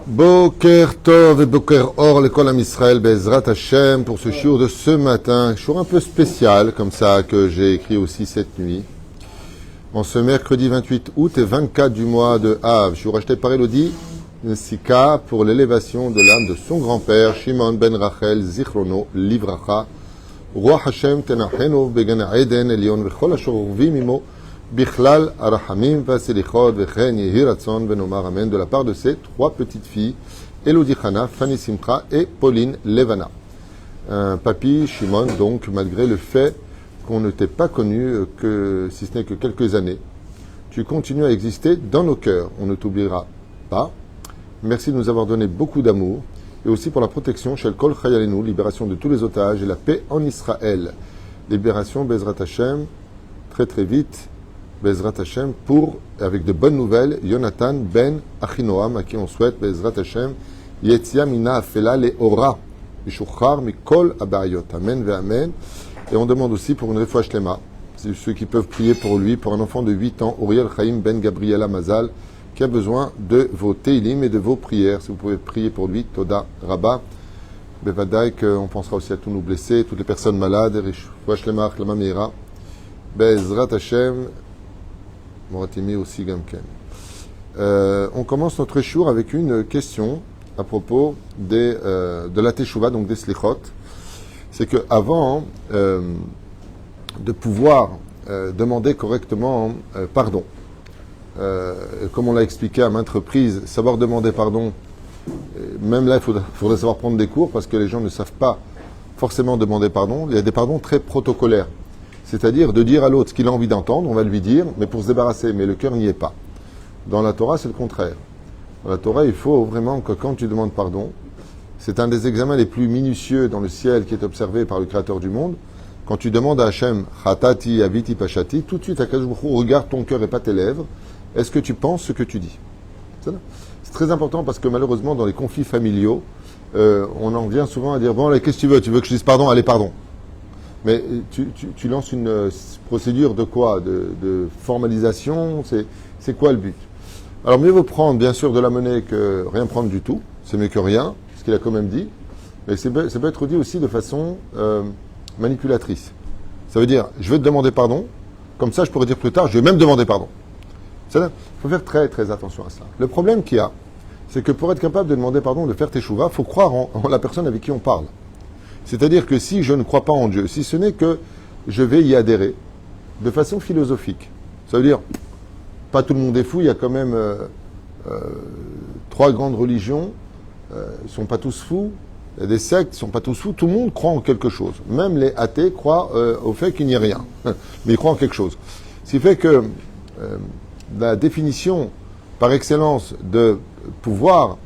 Boker Tov et Boker Or, l'école Am Israël, Bezrat Hashem, pour ce shiur de ce matin, shiur un peu spécial, comme ça, que j'ai écrit aussi cette nuit. En ce mercredi 28 août et 24 du mois de Av, shiur acheté par Elodie Sika pour l'élévation de l'âme de son grand-père, Shimon ben Rachel Zichrono Livracha, Roi Hashem Tenacheno Began Eden Elion Vechol Ashorvim Imo, Bichlal Arachamim Vaselichod Vechen Yehiratson Benomar Amen, de la part de ses trois petites filles, Elodie Chana, Fanny Simcha et Pauline Levana. Papy Shimon, donc, malgré le fait qu'on ne t'ait pas connu, que si ce n'est que quelques années, tu continues à exister dans nos cœurs. On ne t'oubliera pas. Merci de nous avoir donné beaucoup d'amour et aussi pour la protection, Shel Kol Chayalenu, libération de tous les otages et la paix en Israël. Libération, Bezrat Hashem, très très vite. Bezrat Hashem, avec de bonnes nouvelles, Jonathan ben Achinoam, à qui on souhaite, Bezrat Hashem, Yetzia mina afela le ora, Mishuchar mikol abayot. Amen ve amen. Et on demande aussi pour une refouach shlema, c'est ceux qui peuvent prier pour lui, pour un enfant de 8 ans, Uriel Chaim ben Gabriela Mazal, qui a besoin de vos teilim et de vos prières. Si vous pouvez prier pour lui, Toda Rabba. Bevadaï, on pensera aussi à tous nos blessés, toutes les personnes malades, refouach shlema, achlama meira. Bezrat Hashem, Moratimi aussi Gamken. On commence notre shiur avec une question à propos de la Teshuvah, donc des Slichot. C'est qu'avant de pouvoir demander correctement pardon, comme on l'a expliqué à maintes reprises, savoir demander pardon, même là il faudrait savoir prendre des cours parce que les gens ne savent pas forcément demander pardon. Il y a des pardons très protocolaires. C'est-à-dire de dire à l'autre ce qu'il a envie d'entendre, on va lui dire, mais pour se débarrasser, mais le cœur n'y est pas. Dans la Torah, c'est le contraire. Dans la Torah, il faut vraiment que quand tu demandes pardon, c'est un des examens les plus minutieux dans le ciel qui est observé par le Créateur du monde. Quand tu demandes à Hachem, Chatati, Aviti, Pashati, tout de suite, Akadosh Baruch Hu regarde ton cœur et pas tes lèvres. Est-ce que tu penses ce que tu dis? C'est très important parce que malheureusement, dans les conflits familiaux, on en vient souvent à dire, bon, allez, qu'est-ce que tu veux? Tu veux que je dise pardon? Allez, pardon. Mais tu lances une procédure de quoi? De formalisation? C'est quoi le but? Alors mieux vaut prendre bien sûr de la monnaie que rien prendre du tout. C'est mieux que rien, ce qu'il a quand même dit. Mais ça peut être dit aussi de façon manipulatrice. Ça veut dire, je vais te demander pardon. Comme ça, je pourrais dire plus tard, je vais même demander pardon. Il faut faire très très attention à ça. Le problème qu'il y a, c'est que pour être capable de demander pardon, de faire teshuva, il faut croire en la personne avec qui on parle. C'est-à-dire que si je ne crois pas en Dieu, si ce n'est que je vais y adhérer de façon philosophique, ça veut dire, pas tout le monde est fou, il y a quand même trois grandes religions, ils ne sont pas tous fous, il y a des sectes, ils ne sont pas tous fous, tout le monde croit en quelque chose. Même les athées croient au fait qu'il n'y ait rien, mais ils croient en quelque chose. Ce qui fait que la définition par excellence de pouvoir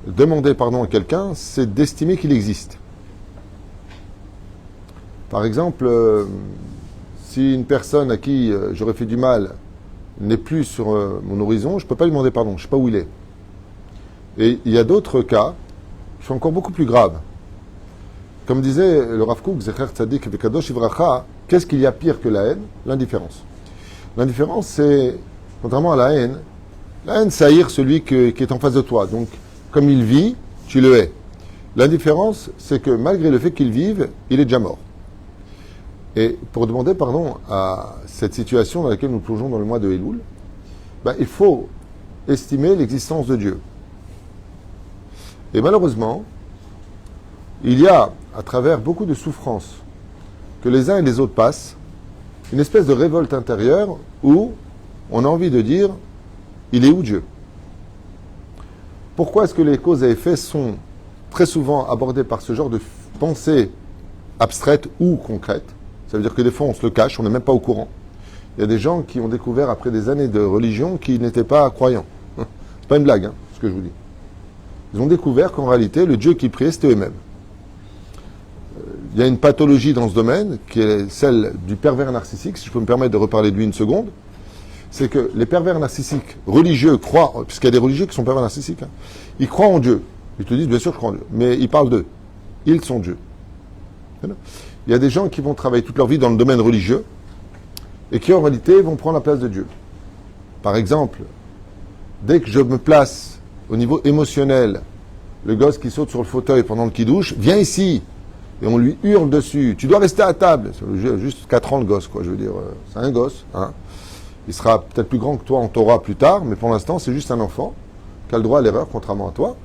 demander pardon à quelqu'un, c'est d'estimer qu'il existe. Par exemple, si une personne à qui j'aurais fait du mal n'est plus sur mon horizon, je ne peux pas lui demander pardon, je ne sais pas où il est. Et il y a d'autres cas qui sont encore beaucoup plus graves. Comme disait le Rav Kook, Zecher Tzadik Vekadosh Ivracha, qu'est-ce qu'il y a pire que la haine? L'indifférence. L'indifférence, c'est, contrairement à la haine, c'est haïr celui qui est en face de toi. Donc, comme il vit, tu le hais. L'indifférence, c'est que malgré le fait qu'il vive, il est déjà mort. Et pour demander pardon à cette situation dans laquelle nous plongeons dans le mois de Elul, il faut estimer l'existence de Dieu. Et malheureusement, il y a, à travers beaucoup de souffrances que les uns et les autres passent, une espèce de révolte intérieure où on a envie de dire, il est où Dieu? Pourquoi est-ce que les causes et effets sont très souvent abordées par ce genre de pensée abstraite ou concrète? Ça veut dire que des fois, on se le cache, on n'est même pas au courant. Il y a des gens qui ont découvert, après des années de religion, qu'ils n'étaient pas croyants. C'est pas une blague, ce que je vous dis. Ils ont découvert qu'en réalité, le Dieu qu'ils priaient, c'était eux-mêmes. Il y a une pathologie dans ce domaine, qui est celle du pervers narcissique, si je peux me permettre de reparler de lui une seconde. C'est que les pervers narcissiques religieux croient, puisqu'il y a des religieux qui sont pervers narcissiques, ils croient en Dieu. Ils te disent, bien sûr, je crois en Dieu. Mais ils parlent d'eux. Ils sont Dieu. Il y a des gens qui vont travailler toute leur vie dans le domaine religieux et qui en réalité vont prendre la place de Dieu. Par exemple, dès que je me place au niveau émotionnel, le gosse qui saute sur le fauteuil pendant le kidouche, viens ici. Et on lui hurle dessus. Tu dois rester à table. C'est juste 4 ans le gosse, quoi. Je veux dire, c'est un gosse. Hein. Il sera peut-être plus grand que toi en Torah plus tard, mais pour l'instant, c'est juste un enfant qui a le droit à l'erreur, contrairement à toi.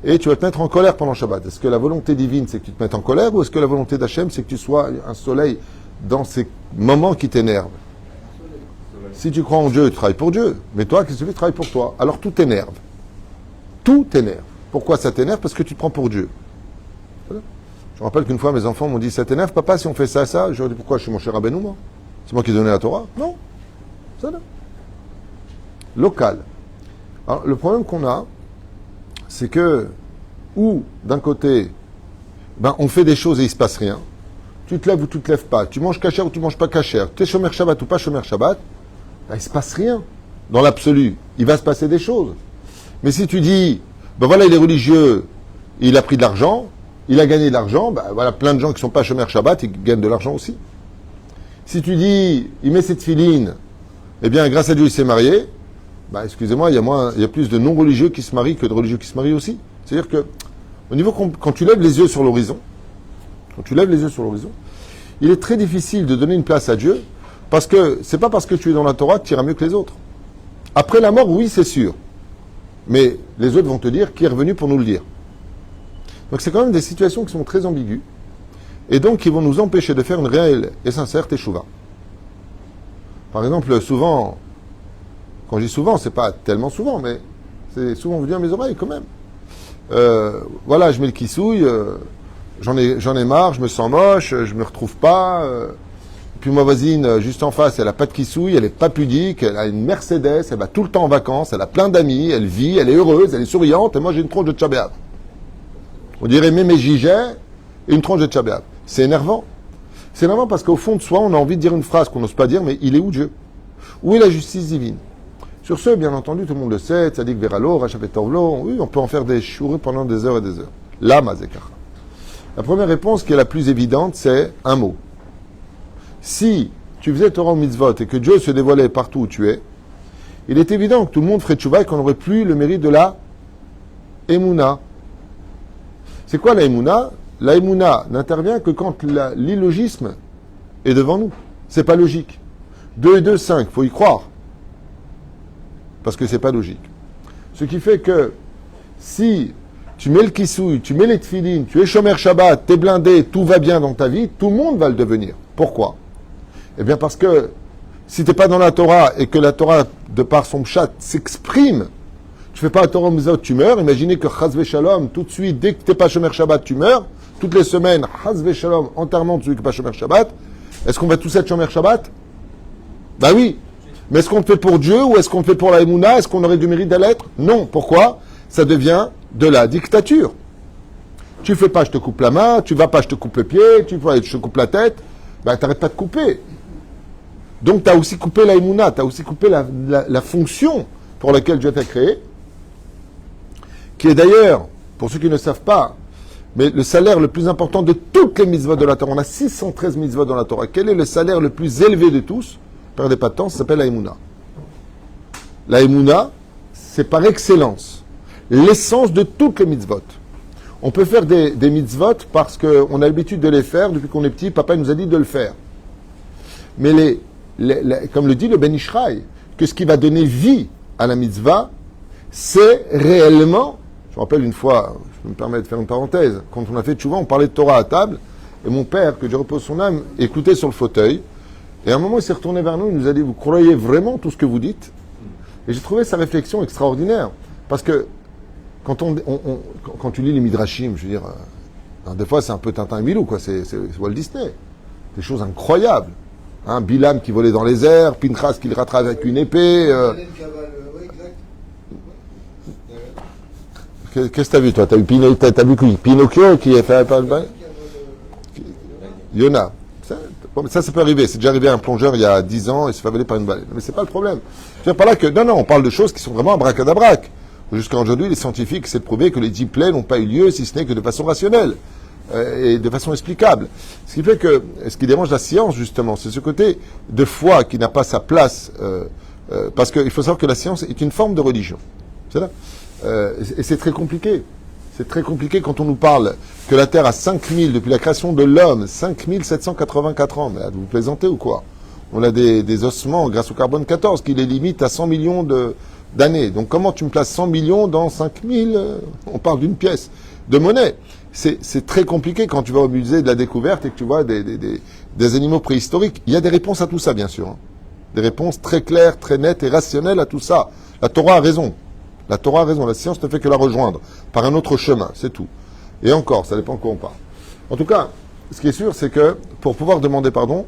Et tu vas te mettre en colère pendant Shabbat. Est-ce que la volonté divine, c'est que tu te mettes en colère, ou est-ce que la volonté d'Hachem, c'est que tu sois un soleil dans ces moments qui t'énervent? Si tu crois en Dieu, tu travailles pour Dieu. Mais toi, qu'est-ce que tu fais? Tu travailles pour toi. Alors tout t'énerve. Tout t'énerve. Pourquoi ça t'énerve? Parce que tu te prends pour Dieu. Voilà. Je me rappelle qu'une fois, mes enfants m'ont dit, ça t'énerve, papa, si on fait ça, ça? Je leur ai dit, pourquoi? Je suis mon cher Rabbeinu, moi? C'est moi qui ai donné la Torah? Non. Ça, là. Local. Alors, le problème qu'on a, c'est que, ou, d'un côté, on fait des choses et il ne se passe rien. Tu te lèves ou tu ne te lèves pas. Tu manges kasher ou tu ne manges pas kasher. Tu es shomer Shabbat ou pas shomer Shabbat. Il ne se passe rien. Dans l'absolu. Il va se passer des choses. Mais si tu dis, voilà, il est religieux, il a pris de l'argent, il a gagné de l'argent, voilà, plein de gens qui ne sont pas shomer Shabbat, ils gagnent de l'argent aussi. Si tu dis, il met cette filine, eh bien, grâce à Dieu, il s'est marié, excusez-moi, il y a plus de non-religieux qui se marient que de religieux qui se marient aussi. C'est-à-dire que, au niveau, quand tu lèves les yeux sur l'horizon, il est très difficile de donner une place à Dieu, parce que c'est pas parce que tu es dans la Torah que tu iras mieux que les autres. Après la mort, oui, c'est sûr. Mais les autres vont te dire qui est revenu pour nous le dire. Donc c'est quand même des situations qui sont très ambiguës, et donc qui vont nous empêcher de faire une réelle et sincère teshuva. Par exemple, souvent, quand je dis souvent, c'est pas tellement souvent, mais c'est souvent venu à mes oreilles quand même. Voilà, je mets le kissouille, j'en ai marre, je me sens moche, je me retrouve pas. Puis ma voisine, juste en face, elle a pas de kissouille, elle est pas pudique, elle a une Mercedes, elle va tout le temps en vacances, elle a plein d'amis, elle vit, elle est heureuse, elle est souriante, et moi j'ai une tronche de tchabéab. On dirait mémé Giget et une tronche de tchabéab. C'est énervant. C'est énervant parce qu'au fond de soi, on a envie de dire une phrase qu'on n'ose pas dire, mais il est où Dieu? Où est la justice divine? Sur ce, bien entendu, tout le monde le sait, Tzadik Veralo, Rachafet Torvlo, oui, on peut en faire des choureux pendant des heures et des heures. Là, Mazekara. La première réponse, qui est la plus évidente, c'est un mot. Si tu faisais Torah ou mitzvot et que Dieu se dévoilait partout où tu es, il est évident que tout le monde ferait tchouva et qu'on n'aurait plus le mérite de la Emouna. C'est quoi la Emouna? La Emouna n'intervient que quand l'illogisme est devant nous. C'est pas logique. 2 et 2, 5, faut y croire. Parce que c'est pas logique. Ce qui fait que si tu mets le kissouille, tu mets les tefilines, tu es shomer Shabbat, tu es blindé, tout va bien dans ta vie, tout le monde va le devenir. Pourquoi? Eh bien parce que si tu n'es pas dans la Torah et que la Torah, de par son pshat, s'exprime, tu fais pas la Torah Mizot, tu meurs. Imaginez que Chaz Shalom, tout de suite, dès que tu n'es pas shomer Shabbat, tu meurs. Toutes les semaines, Chaz Shalom, enterrement de celui qui n'est pas shomer Shabbat. Est-ce qu'on va tous être shomer Shabbat? Ben oui. Mais est-ce qu'on le fait pour Dieu ou est-ce qu'on le fait pour la Emouna? Est-ce qu'on aurait du mérite d'aller l'être? Non. Pourquoi? Ça devient de la dictature. Tu fais pas, je te coupe la main. Tu vas pas, je te coupe le pied. Tu fais, je te coupe la tête. T'arrêtes pas de couper. Donc, tu as aussi coupé la Emouna. Tu as aussi coupé la fonction pour laquelle Dieu t'a créé. Qui est d'ailleurs, pour ceux qui ne savent pas, mais le salaire le plus important de toutes les mitzvot de la Torah. On a 613 mitzvot dans la Torah. Quel est le salaire le plus élevé de tous? Perdez pas de temps, ça s'appelle la Emouna. La Emouna, c'est par excellence l'essence de toutes les mitzvot. On peut faire des mitzvot parce qu'on a l'habitude de les faire depuis qu'on est petit, papa nous a dit de le faire. Mais comme le dit le Ben Ishraï, que ce qui va donner vie à la mitzvah, c'est réellement, je me rappelle une fois, je me permets de faire une parenthèse, quand on a fait tchouva, on parlait de Torah à table, et mon père, que Dieu repose son âme, écoutait sur le fauteuil. Et à un moment, il s'est retourné vers nous, il nous a dit, vous croyez vraiment tout ce que vous dites? Et j'ai trouvé sa réflexion extraordinaire. Parce que, quand tu lis les Midrashim, je veux dire, des fois, c'est un peu Tintin et Milou, quoi. C'est Walt Disney. Des choses incroyables. Bilam qui volait dans les airs, Pinchas qui le rattrape avec une épée. Qu'est-ce que t'as vu, toi? T'as vu qui? Pinocchio qui est fait par le bain? Yona. Bon, ça peut arriver. C'est déjà arrivé à un plongeur il y a 10 ans, il se fait avaler par une baleine. Mais c'est pas le problème. Je veux dire par là que, non, on parle de choses qui sont vraiment abracadabrac. Jusqu'à aujourd'hui, les scientifiques essaient de prouver que les 10 plaies n'ont pas eu lieu, si ce n'est que de façon rationnelle et de façon explicable. Ce qui fait que, ce qui dérange la science, justement, c'est ce côté de foi qui n'a pas sa place, parce qu'il faut savoir que la science est une forme de religion. C'est là. Et c'est très compliqué. C'est très compliqué quand on nous parle que la Terre a 5000, depuis la création de l'homme, 5784 ans. Mais vous plaisantez ou quoi? On a des ossements, grâce au carbone 14, qui les limitent à 100 millions d'années. Donc comment tu me places 100 millions dans 5000? On parle d'une pièce de monnaie. C'est très compliqué quand tu vas au musée de la découverte et que tu vois des animaux préhistoriques. Il y a des réponses à tout ça, bien sûr. Hein. Des réponses très claires, très nettes et rationnelles à tout ça. La Torah a raison. La Torah a raison. La science ne fait que la rejoindre par un autre chemin, c'est tout. Et encore, ça dépend de quoi on parle. En tout cas, ce qui est sûr, c'est que pour pouvoir demander pardon,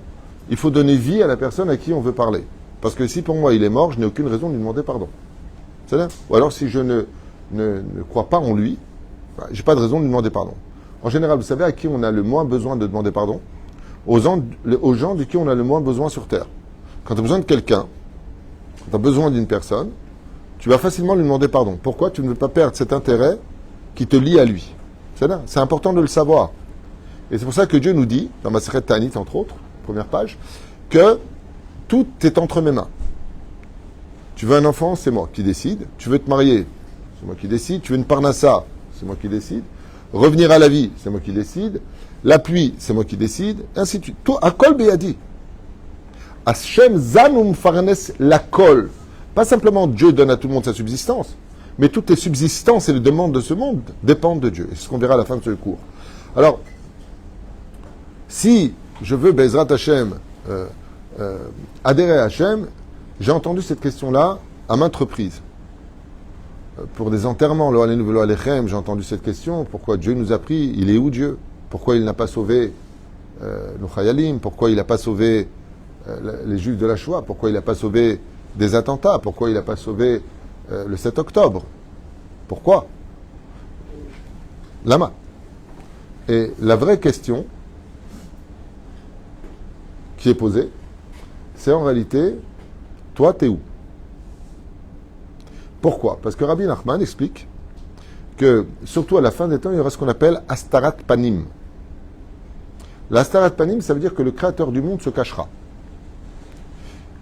il faut donner vie à la personne à qui on veut parler. Parce que si pour moi il est mort, je n'ai aucune raison de lui demander pardon. C'est-à-dire, ou alors si je ne crois pas en lui, je n'ai pas de raison de lui demander pardon. En général, vous savez à qui on a le moins besoin de demander pardon? Aux gens de qui on a le moins besoin sur Terre. Quand tu as besoin de quelqu'un, quand tu as besoin d'une personne, tu vas facilement lui demander pardon. Pourquoi? Tu ne veux pas perdre cet intérêt qui te lie à lui. C'est important de le savoir. Et c'est pour ça que Dieu nous dit, dans Masechet Ta'anit entre autres, première page, que tout est entre mes mains. Tu veux un enfant, c'est moi qui décide. Tu veux te marier, c'est moi qui décide. Tu veux une parnassa, c'est moi qui décide. Revenir à la vie, c'est moi qui décide. La pluie, c'est moi qui décide. Ainsi de suite. Tout, akol beyadi. Hashem zanum farnes la kol. Pas simplement Dieu donne à tout le monde sa subsistance, mais toutes les subsistances et les demandes de ce monde dépendent de Dieu. Et c'est ce qu'on verra à la fin de ce cours. Alors, si je veux, Bezrat Hashem, adhérer à Hashem, j'ai entendu cette question-là à maintes reprises. Pour des enterrements, lo alenu velo alechem, j'ai entendu cette question. Pourquoi Dieu nous a pris? Il est où Dieu? Pourquoi il n'a pas sauvé nos chayalim? Pourquoi il n'a pas sauvé les juifs de la Shoah? Pourquoi il n'a pas sauvé des attentats? Pourquoi il n'a pas sauvé le 7 octobre? Pourquoi? Lama. Et la vraie question qui est posée, c'est en réalité, toi, t'es où? Pourquoi? Parce que Rabbi Nachman explique que, surtout à la fin des temps, il y aura ce qu'on appelle Astarat Panim. L'Astarat Panim, ça veut dire que le créateur du monde se cachera.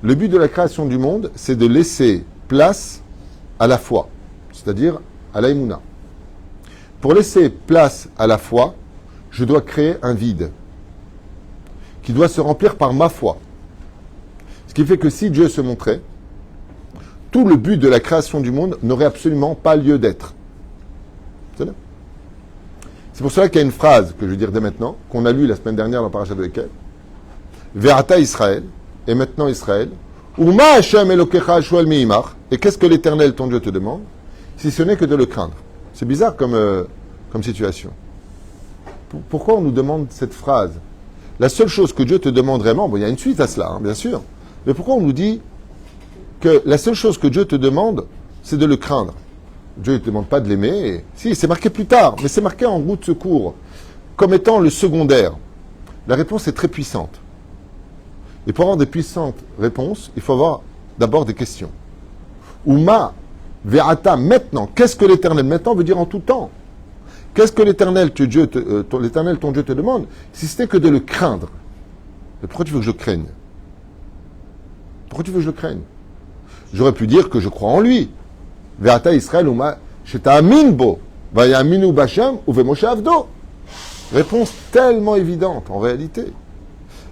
Le but de la création du monde, c'est de laisser place à la foi, c'est-à-dire à l'aïmouna. Pour laisser place à la foi, je dois créer un vide qui doit se remplir par ma foi. Ce qui fait que si Dieu se montrait, tout le but de la création du monde n'aurait absolument pas lieu d'être. C'est pour cela qu'il y a une phrase que je vais dire dès maintenant, qu'on a lue la semaine dernière dans Parashat Ve'ekel. Ve'ata Israël, et maintenant Israël, Uma Hashem Elokecha Shuel Meimach, et qu'est-ce que l'Éternel, ton Dieu, te demande, si ce n'est que de le craindre. C'est bizarre comme situation. Pourquoi on nous demande cette phrase? La seule chose que Dieu te demande vraiment, bon, il y a une suite à cela, hein, bien sûr, mais pourquoi on nous dit que la seule chose que Dieu te demande, c'est de le craindre? Dieu ne te demande pas de l'aimer. Si, c'est marqué plus tard, mais c'est marqué en route de secours, comme étant le secondaire. La réponse est très puissante. Et pour avoir des puissantes réponses, il faut avoir d'abord des questions. Uma, ve'ata, maintenant. Qu'est-ce que l'Éternel maintenant veut dire en tout temps? Qu'est-ce que l'Éternel, ton Dieu te demande, si ce n'est que de le craindre? Mais pourquoi tu veux que je craigne? Pourquoi tu veux que je le craigne? J'aurais pu dire que je crois en lui. Ve'ata Israël uma sheta'amin bo, va'yaminu b'Hashem uve Moshe avdo. Réponse tellement évidente en réalité.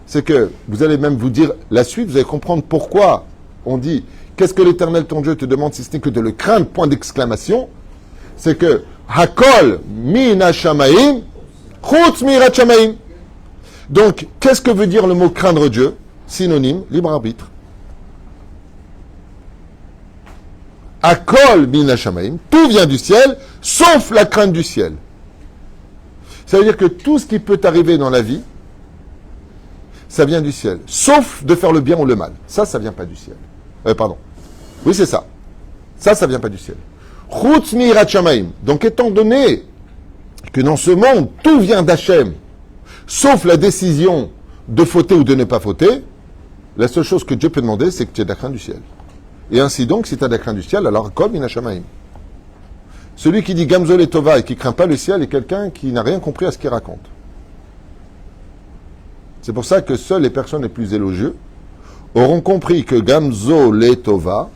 C'est que vous allez même vous dire la suite, vous allez comprendre pourquoi on dit qu'est-ce que l'Éternel ton Dieu te demande si ce n'est que de le craindre, point d'exclamation. C'est que Hakol min hashamaim chutz mirat shamaim. Donc, qu'est-ce que veut dire le mot craindre Dieu? Synonyme, libre arbitre. Hakol min hashamaim, tout vient du ciel, sauf la crainte du ciel. Ça veut dire que tout ce qui peut arriver dans la vie, ça vient du ciel. Sauf de faire le bien ou le mal. Ça vient pas du ciel. Pardon. Oui, c'est ça. Ça vient pas du ciel. Chutz mirat shamaim. Donc, étant donné que dans ce monde, tout vient d'Hachem, sauf la décision de fauter ou de ne pas fauter, la seule chose que Dieu peut demander, c'est que tu aies de la crainte du ciel. Et ainsi donc, si tu as de la crainte du ciel, alors Kol min hashamaim. Celui qui dit Gamzol et Tova et qui craint pas le ciel est quelqu'un qui n'a rien compris à ce qu'il raconte. C'est pour ça que seules les personnes les plus élogieuses auront compris que Gamzol et Tova,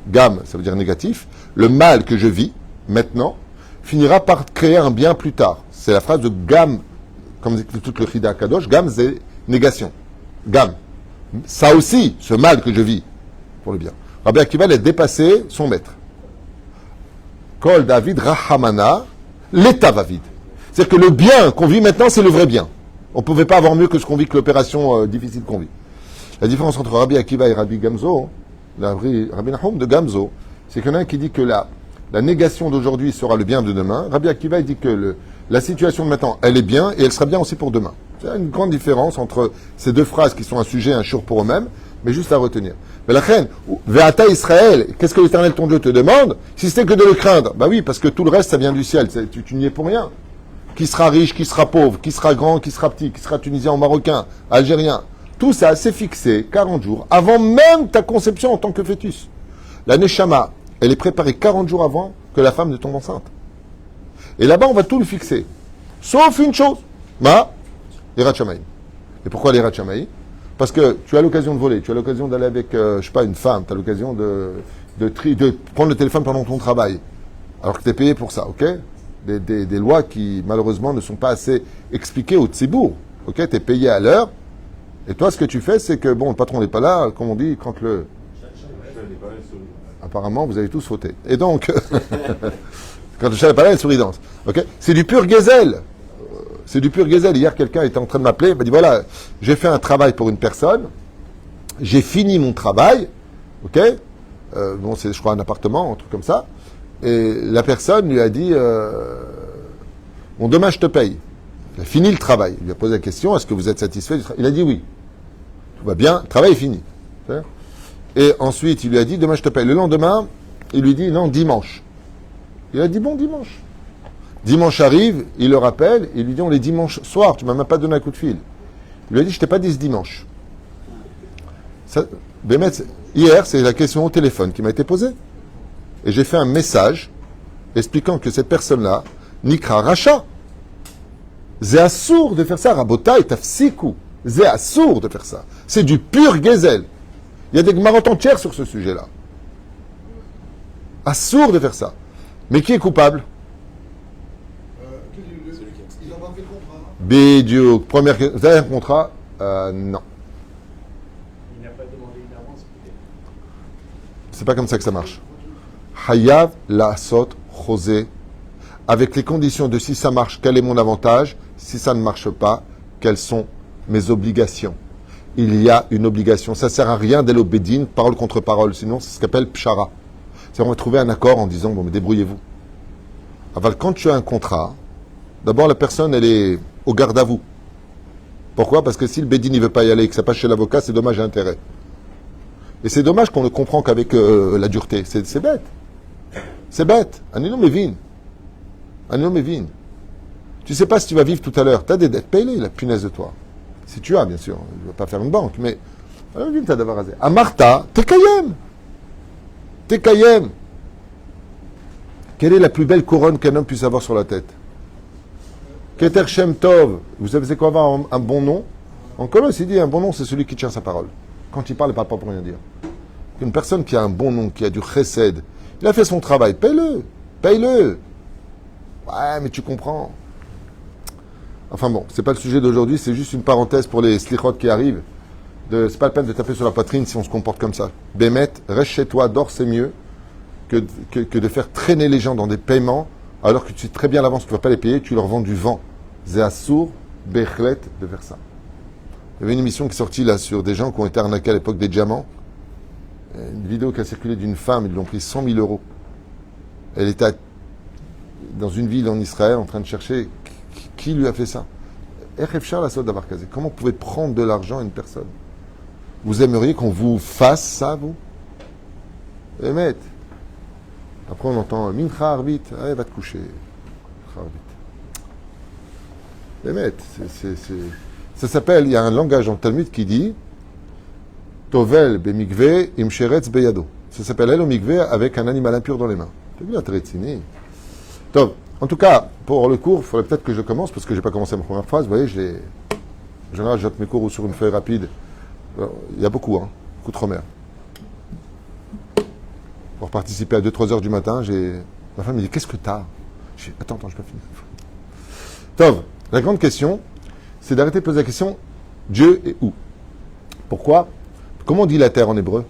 Gam, ça veut dire négatif, le mal que je vis, maintenant, finira par créer un bien plus tard. C'est la phrase de Gam, comme dit tout le Chida Kadosh, Gam c'est négation. Gam. Ça aussi, ce mal que je vis, pour le bien. Rabbi Akiva a dépassé son maître. Kol David Rahamana, l'état va vide. C'est-à-dire que le bien qu'on vit maintenant, c'est le vrai bien. On ne pouvait pas avoir mieux que ce qu'on vit, que l'opération difficile qu'on vit. La différence entre Rabbi Akiva et Rabbi Gamzo, Rabbi Nahum de Gamzo, c'est qu'il y en a un qui dit que la négation d'aujourd'hui sera le bien de demain. Rabbi Akiva il dit que la situation de maintenant, elle est bien et elle sera bien aussi pour demain. Il y a une grande différence entre ces deux phrases qui sont un sujet, un shur pour eux-mêmes, mais juste à retenir. Mais la reine, Ve'ata Israël, qu'est-ce que l'Éternel ton Dieu te demande? Si c'était que de le craindre. Bah oui, parce que tout le reste, ça vient du ciel. Tu n'y es pour rien. Qui sera riche, qui sera pauvre, qui sera grand, qui sera petit, qui sera tunisien ou marocain, algérien. Tout ça, c'est fixé 40 jours avant même ta conception en tant que fœtus. La Neshama, elle est préparée 40 jours avant que la femme ne tombe enceinte. Et là-bas, on va tout le fixer. Sauf une chose. Les Ratchamaï. Et pourquoi les Ratchamaï? Parce que tu as l'occasion de voler, tu as l'occasion d'aller avec, je sais pas, une femme, tu as l'occasion de prendre le téléphone pendant ton travail. Alors que tu es payé pour ça, ok? Des lois qui, malheureusement, ne sont pas assez expliquées au Tzibour. Ok, tu es payé à l'heure. Et toi, ce que tu fais, c'est que, bon, le patron n'est pas là, comme on dit, quand le... Apparemment, vous avez tous fauté. Et donc, quand le chat n'est pas là, il sourit danse. Ok, c'est du pur gazelle. C'est du pur gazelle. Hier, quelqu'un était en train de m'appeler, il m'a dit, voilà, j'ai fait un travail pour une personne, j'ai fini mon travail, ok? Bon, c'est, je crois, un appartement, un truc comme ça. Et la personne lui a dit bon, demain je te paye. Il a fini le travail. Il lui a posé la question, est-ce que vous êtes satisfait du travail? Il a dit oui. Tout va bien, le travail est fini. Et ensuite, il lui a dit, demain je te paye. Le lendemain, il lui dit, non, dimanche. Il a dit, bon, dimanche. Dimanche arrive, il le rappelle, il lui dit, on est dimanche soir, tu m'as même pas donné un coup de fil. Il lui a dit, je t'ai pas dit ce dimanche. Ça, Bémet, hier, c'est la question au téléphone qui m'a été posée. Et j'ai fait un message expliquant que cette personne-là, Nikra Racha, c'est assourd de faire ça. Rabotai tafsiku. C'est assourd de faire ça. C'est du pur gezel. Il y a des gmarotes entières sur ce sujet-là. Assourd de faire ça. Mais qui est coupable? Ils n'ont pas fait le contrat. Bidiouk. Première question. Vous avez un contrat? Non. Il n'a pas demandé une avance, peut-être. C'est pas comme ça que ça marche. Hayav la sot chosé, avec les conditions de si ça marche, quel est mon avantage, si ça ne marche pas, quelles sont mes obligations. Il y a une obligation. Ça sert à rien d'aller au Bédine, parole contre parole, sinon c'est ce qu'on appelle pshara. C'est-à-dire on va trouver un accord en disant, bon, mais débrouillez-vous. Alors, quand tu as un contrat, d'abord la personne, elle est au garde à vous. Pourquoi? Parce que si le Bédine ne veut pas y aller et que ça passe chez l'avocat, c'est dommage et intérêt. Et c'est dommage qu'on ne comprend qu'avec la dureté. C'est bête. C'est bête. Anino Mevin. Anino Mevin. Tu ne sais pas si tu vas vivre tout à l'heure. Tu as des dettes. Paye-les, la punaise de toi. Si tu as, bien sûr. Je ne vais pas faire une banque, mais. À Martha, t'es Kayem. T'es Kayem. Quelle est la plus belle couronne qu'un homme puisse avoir sur la tête? Keter Shem Tov. Vous savez c'est quoi avoir un bon nom? En Colosse, il dit un bon nom, c'est celui qui tient sa parole. Quand il parle pas pour rien dire. Une personne qui a un bon nom, qui a du chesed, il a fait son travail, paye-le, paye-le. Ouais, mais tu comprends. Enfin bon, c'est pas le sujet d'aujourd'hui, c'est juste une parenthèse pour les slichot qui arrivent. C'est pas la peine de taper sur la poitrine si on se comporte comme ça. Bémet, reste chez toi, dors, c'est mieux que de faire traîner les gens dans des paiements alors que tu sais très bien à l'avance que tu ne vas pas les payer, tu leur vends du vent. Zéassour, Bechlet, de faire ça. Il y avait une émission qui est sortie là sur des gens qui ont été arnaqués à l'époque des diamants. Une vidéo qui a circulé d'une femme, ils lui ont pris 100 000 euros. Elle était dans une ville en Israël en train de chercher qui lui a fait ça. Comment vous pouvez prendre de l'argent à une personne? Vous aimeriez qu'on vous fasse ça, vous? Emet. Après on entend Mincha Arbit, allez, va te coucher. Emet, ça s'appelle, il y a un langage dans le Talmud qui dit Tovel bemikve imsheretz beyado. Ça s'appelle el au mikve avec un animal impur dans les mains. T'as vu la trétini? Tov. En tout cas, pour le cours, il faudrait peut-être que je commence parce que je n'ai pas commencé ma première phrase. Vous voyez, en général, je note mes cours sur une feuille rapide. Alors, il y a beaucoup, beaucoup de romer. Pour participer à 2-3 heures du matin, j'ai Ma femme me dit, qu'est-ce que t'as? Je dis, attends, je peux finir. Tov, la grande question, c'est d'arrêter de poser la question, Dieu est où? Pourquoi? Comment on dit la terre en hébreu?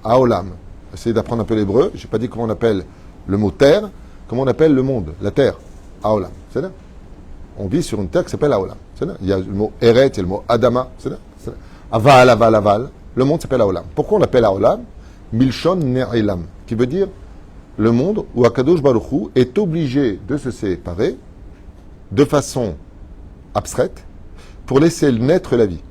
Aolam. Essayez d'apprendre un peu l'hébreu. Je n'ai pas dit comment on appelle le mot terre, comment on appelle le monde, la terre. Aolam. C'est là. On vit sur une terre qui s'appelle Aolam. C'est là. Il y a le mot Eret, il y a le mot Adama. C'est là. Aval, aval, aval. Le monde s'appelle Aolam. Pourquoi on l'appelle Aolam? Milshon Ne'ilam, qui veut dire le monde où Akadosh Baruch Hu est obligé de se séparer de façon abstraite pour laisser naître la vie.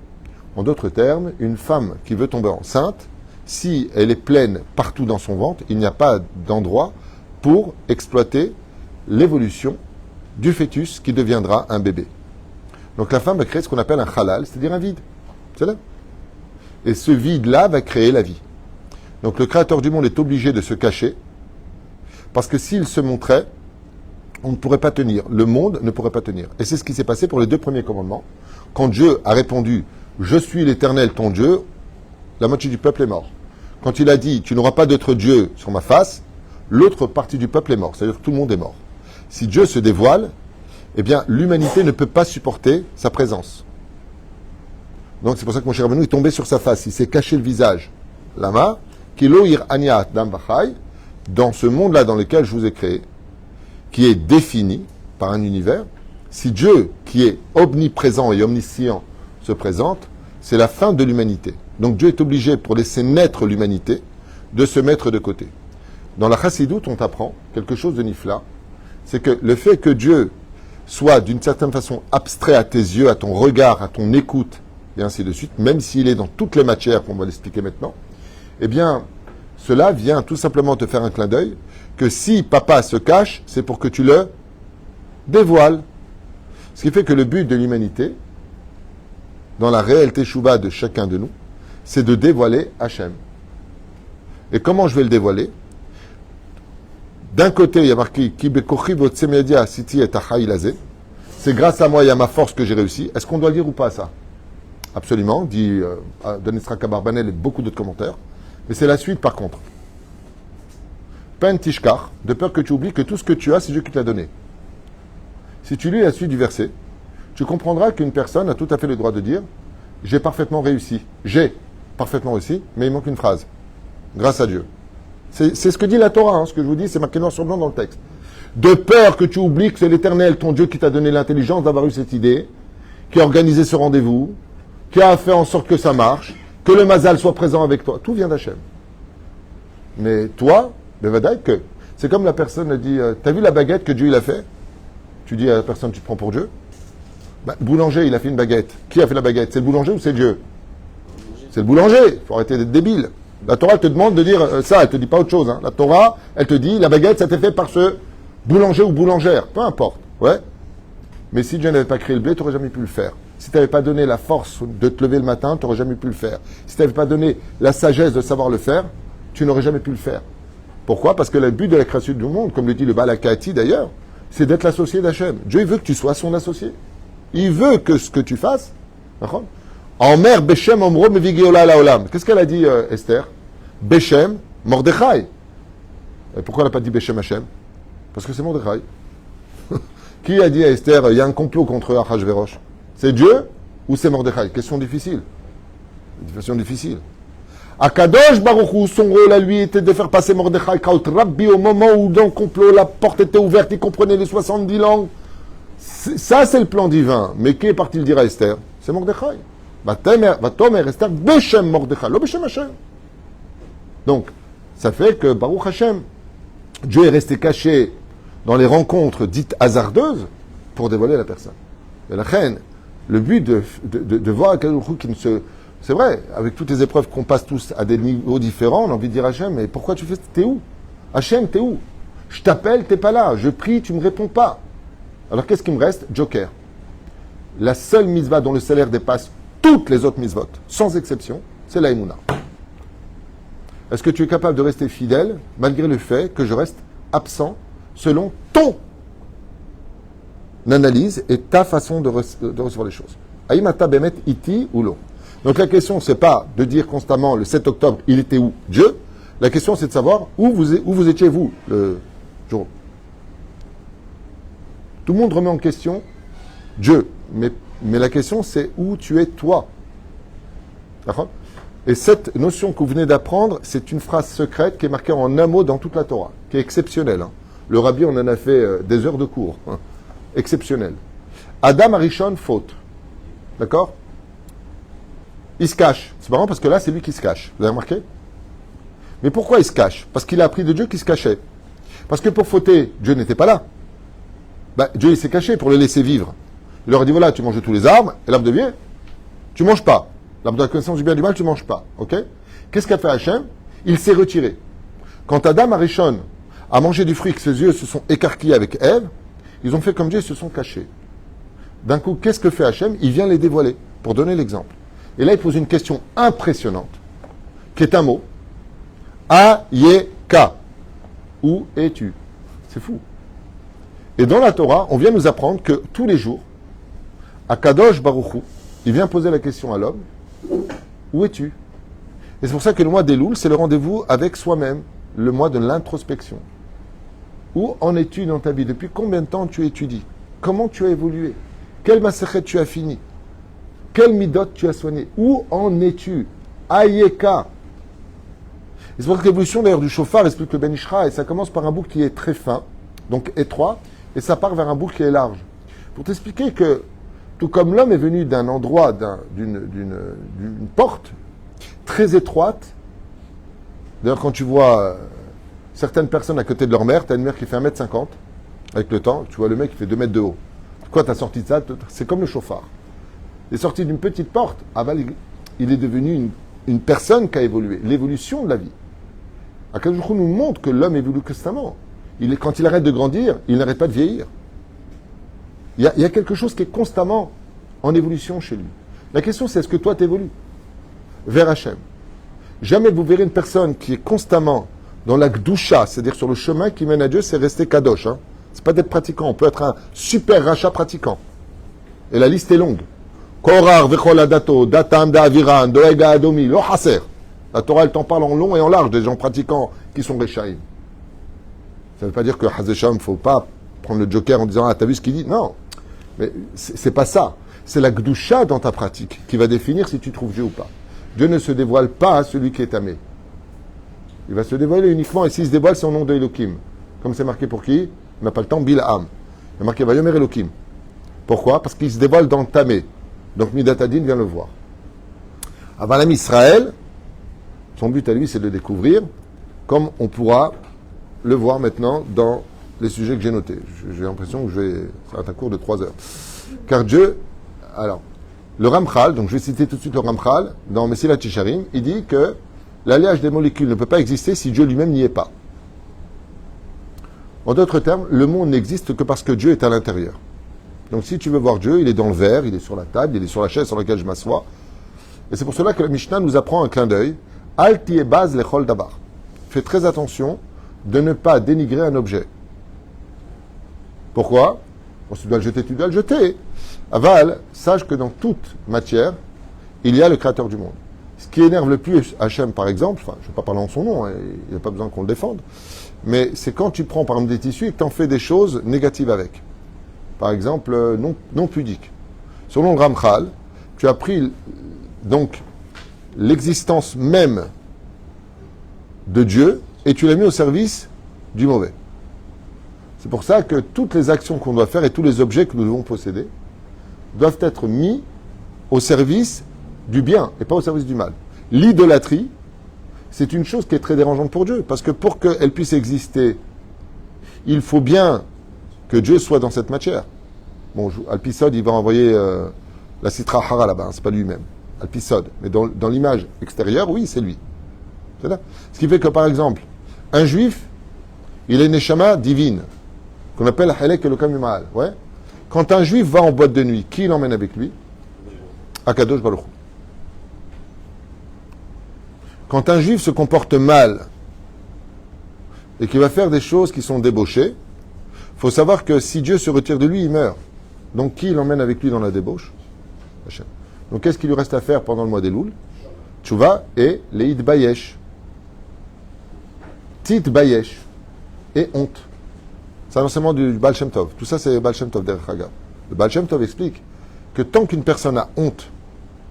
En d'autres termes, une femme qui veut tomber enceinte, si elle est pleine partout dans son ventre, il n'y a pas d'endroit pour exploiter l'évolution du fœtus qui deviendra un bébé. Donc la femme va créer ce qu'on appelle un halal, c'est-à-dire un vide. C'est là. Et ce vide-là va créer la vie. Donc le Créateur du monde est obligé de se cacher, parce que s'il se montrait, on ne pourrait pas tenir. Le monde ne pourrait pas tenir. Et c'est ce qui s'est passé pour les 2 premiers commandements. Quand Dieu a répondu « Je suis l'Éternel, ton Dieu », la moitié du peuple est mort. Quand il a dit « Tu n'auras pas d'autre Dieu sur ma face », l'autre partie du peuple est mort. C'est-à-dire que tout le monde est mort. Si Dieu se dévoile, eh bien, l'humanité ne peut pas supporter sa présence. Donc c'est pour ça que mon cher Rabbeinu est tombé sur sa face. Il s'est caché le visage. Lama, kilo ir aniat dam vachai, dans ce monde-là dans lequel je vous ai créé, qui est défini par un univers, si Dieu, qui est omniprésent et omniscient, se présente, c'est la fin de l'humanité. Donc Dieu est obligé, pour laisser naître l'humanité, de se mettre de côté. Dans la Chassidoute, on t'apprend quelque chose de nifla, c'est que le fait que Dieu soit d'une certaine façon abstrait à tes yeux, à ton regard, à ton écoute, et ainsi de suite, même s'il est dans toutes les matières, qu'on va l'expliquer maintenant, eh bien, cela vient tout simplement te faire un clin d'œil, que si papa se cache, c'est pour que tu le dévoiles. Ce qui fait que le but de l'humanité, dans la réelle teshuva de chacun de nous, c'est de dévoiler Hachem. Et comment je vais le dévoiler? D'un côté, il y a marqué « Ki bekochi votsemedia siti et achai lazé ». C'est grâce à moi et à ma force que j'ai réussi. Est-ce qu'on doit le dire ou pas ça? Absolument, dit Denisra Kabarbanel et beaucoup d'autres commentaires. Mais c'est la suite par contre. Pen tishkar, de peur que tu oublies que tout ce que tu as, c'est Dieu qui te l'a donné. Si tu lis la suite du verset, tu comprendras qu'une personne a tout à fait le droit de dire « J'ai parfaitement réussi ». J'ai parfaitement réussi, mais il manque une phrase. Grâce à Dieu. C'est ce que dit la Torah, hein, ce que je vous dis, c'est marqué noir sur blanc dans le texte. De peur que tu oublies que c'est l'Éternel, ton Dieu, qui t'a donné l'intelligence d'avoir eu cette idée, qui a organisé ce rendez-vous, qui a fait en sorte que ça marche, que le Mazal soit présent avec toi. Tout vient d'Hachem. Mais toi, Bevadaï, que c'est comme la personne dit t'as vu la baguette que Dieu il a fait? Tu dis à la personne, tu te prends pour Dieu? Bah, le boulanger, il a fait une baguette. Qui a fait la baguette? C'est le boulanger ou c'est Dieu? C'est le boulanger. Il faut arrêter d'être débile. La Torah, elle te demande de dire ça, elle te dit pas autre chose. Hein. La Torah, elle te dit, la baguette, ça t'est fait par ce boulanger ou boulangère. Peu importe. Ouais. Mais si Dieu n'avait pas créé le blé, tu n'aurais jamais pu le faire. Si tu n'avais pas donné la force de te lever le matin, tu n'aurais jamais pu le faire. Si tu n'avais pas donné la sagesse de savoir le faire, tu n'aurais jamais pu le faire. Pourquoi? Parce que le but de la création du monde, comme le dit le Balakati d'ailleurs, c'est d'être l'associé d'Hachem. Dieu, il veut que tu sois son associé. Il veut que ce que tu fasses, en mer, Beshem, Omro, Mevigiola, Laolam. Qu'est-ce qu'elle a dit, Esther? Beshem, Mordechai. Et pourquoi elle n'a pas dit Beshem Hachem? Parce que c'est Mordechai. Qui a dit à Esther, il y a un complot contre Achashverosh? C'est Dieu ou c'est Mordechai? Question difficile. Question difficile. Akadosh Baruch Hu, son rôle à lui était de faire passer Mordechai Kaut Rabbi au moment où dans le complot, la porte était ouverte, il comprenait les 70 langues. Ça, c'est le plan divin. Mais qui est parti le dire à Esther? C'est Mordechai. Vatomer Esther Beshem Mordechai, lo Beshem Hachem. Donc, ça fait que Baruch Hashem, Dieu est resté caché dans les rencontres dites hasardeuses pour dévoiler la personne. Et la reine, le but de voir quelqu'un qui ne se... C'est vrai, avec toutes les épreuves qu'on passe tous à des niveaux différents, on a envie de dire à Hachem, mais pourquoi tu fais ça? T'es où? Hachem, t'es où? Je t'appelle, t'es pas là. Je prie, tu me réponds pas. Alors qu'est-ce qui me reste? Joker. La seule mitzvah dont le salaire dépasse toutes les autres mitzvot, sans exception, c'est la Emouna. Est-ce que tu es capable de rester fidèle malgré le fait que je reste absent selon ton analyse et ta façon de recevoir les choses? Aïmata bemet iti ou lo. Donc la question, c'est pas de dire constamment le 7 octobre, il était où? Dieu. La question, c'est de savoir où vous étiez, vous, le jour. Tout le monde remet en question Dieu. Mais la question, c'est où tu es, toi. D'accord? Et cette notion que vous venez d'apprendre, c'est une phrase secrète qui est marquée en un mot dans toute la Torah, qui est exceptionnelle. Hein. Le rabbi, on en a fait des heures de cours. Hein. Exceptionnel. Adam Arishon, faute. D'accord? Il se cache. C'est marrant parce que là, c'est lui qui se cache. Vous avez remarqué? Mais pourquoi il se cache? Parce qu'il a appris de Dieu qu'il se cachait. Parce que pour fauter, Dieu n'était pas là. Dieu, il s'est caché pour le laisser vivre. Il leur a dit, voilà, tu manges de tous les arbres, et l'arbre de vie, tu ne manges pas. L'arbre de la connaissance du bien et du mal, tu ne manges pas. Ok? Qu'est-ce qu'a fait Hachem? Il s'est retiré. Quand Adam Arishon a mangé du fruit et que ses yeux se sont écarquillés avec Ève, ils ont fait comme Dieu, ils se sont cachés. D'un coup, qu'est-ce que fait Hachem? Il vient les dévoiler, pour donner l'exemple. Et là, il pose une question impressionnante, qui est un mot. Ayeka. Où es-tu? C'est fou. Et dans la Torah, on vient nous apprendre que tous les jours, Akadosh Baruch Hu, il vient poser la question à l'homme, où es-tu? Et c'est pour ça que le mois d'Elul, c'est le rendez-vous avec soi-même, le mois de l'introspection. Où en es-tu dans ta vie? Depuis combien de temps tu étudies? Comment tu as évolué? Quel masechet tu as fini? Quel midot tu as soigné? Où en es-tu? Ayeka. Et c'est pour ça que l'évolution d'ailleurs du chauffard explique le Ben Ishra, et ça commence par un bout qui est très fin, donc étroit, et ça part vers un bout qui est large. Pour t'expliquer que, tout comme l'homme est venu d'un endroit, d'une porte très étroite, d'ailleurs quand tu vois certaines personnes à côté de leur mère, tu as une mère qui fait 1m50, avec le temps, tu vois le mec qui fait 2 mètres de haut. Pourquoi tu as sorti de ça? C'est comme le chauffard. Il est sorti d'une petite porte, il est devenu une personne qui a évolué, l'évolution de la vie. Akadosh Baruch Hu nous montre que l'homme évolue constamment. Quand il arrête de grandir, il n'arrête pas de vieillir. Il y a quelque chose qui est constamment en évolution chez lui. La question, c'est est-ce que toi, tu évolues vers Hachem? Jamais vous verrez une personne qui est constamment dans la gdusha, c'est-à-dire sur le chemin qui mène à Dieu, c'est rester kadosh. Hein. C'est pas d'être pratiquant. On peut être un super rachat pratiquant. Et la liste est longue. Korar vechol adato, datam da'aviran, doega adomi, lo haser. La Torah, elle t'en parle en long et en large des gens pratiquants qui sont rechaïm. Ça ne veut pas dire que Hazesham, il ne faut pas prendre le joker en disant « Ah, t'as vu ce qu'il dit ?» Non, mais c'est pas ça. C'est la gdusha dans ta pratique qui va définir si tu trouves Dieu ou pas. Dieu ne se dévoile pas à celui qui est tamé. Il va se dévoiler uniquement, et s'il se dévoile, c'est au nom de Elohim. Comme c'est marqué pour qui? On n'a pas le temps, Bil'am. Il est marqué Vayomer Elohim. Pourquoi? Parce qu'il se dévoile dans le tamé. Donc Midatadin vient le voir. Avalam Israël, son but à lui, c'est de le découvrir, comme on pourra le voir maintenant dans les sujets que j'ai notés. J'ai l'impression que ça va être un cours de 3 heures. Car Dieu, alors, le Ramchal, donc je vais citer tout de suite le Ramchal, dans Messilat Yesharim, il dit que l'alliage des molécules ne peut pas exister si Dieu lui-même n'y est pas. En d'autres termes, le monde n'existe que parce que Dieu est à l'intérieur. Donc si tu veux voir Dieu, il est dans le verre, il est sur la table, il est sur la chaise sur laquelle je m'assois. Et c'est pour cela que la Mishnah nous apprend un clin d'œil. Al tiebaz lechol dabar. Fais très attention de ne pas dénigrer un objet. Pourquoi? Bon, si tu dois le jeter, tu dois le jeter. Aval, sache que dans toute matière, il y a le Créateur du monde. Ce qui énerve le plus Hachem, par exemple, enfin, je ne vais pas parler en son nom, hein, il n'y a pas besoin qu'on le défende, mais c'est quand tu prends, par exemple, des tissus et que tu en fais des choses négatives avec. Par exemple, non pudiques. Selon le Ramchal, tu as pris donc l'existence même de Dieu et tu l'as mis au service du mauvais. C'est pour ça que toutes les actions qu'on doit faire et tous les objets que nous devons posséder doivent être mis au service du bien et pas au service du mal. L'idolâtrie, c'est une chose qui est très dérangeante pour Dieu, parce que pour qu'elle puisse exister, il faut bien que Dieu soit dans cette matière. Bon, Alpisod, il va envoyer la Sitra Hara là-bas, hein, c'est pas lui-même. Alpisod. Mais dans l'image extérieure, oui, c'est lui. C'est là. Ce qui fait que, par exemple, un juif, il a une neshama divine, qu'on appelle Halek Elokam Yumaal. Ouais. Quand un juif va en boîte de nuit, qui l'emmène avec lui? Akadosh Baruch Hu. Quand un juif se comporte mal et qu'il va faire des choses qui sont débauchées, il faut savoir que si Dieu se retire de lui, il meurt. Donc qui l'emmène avec lui dans la débauche? Hachem. Donc qu'est-ce qu'il lui reste à faire pendant le mois d'Elul? Tchouva et Leïd Bayesh. Tit bayesh et honte. C'est un enseignement du Baal Shem Tov. Tout ça, c'est Baal Shem Tov, derrière Hagav. Le Baal Shem Tov explique que tant qu'une personne a honte,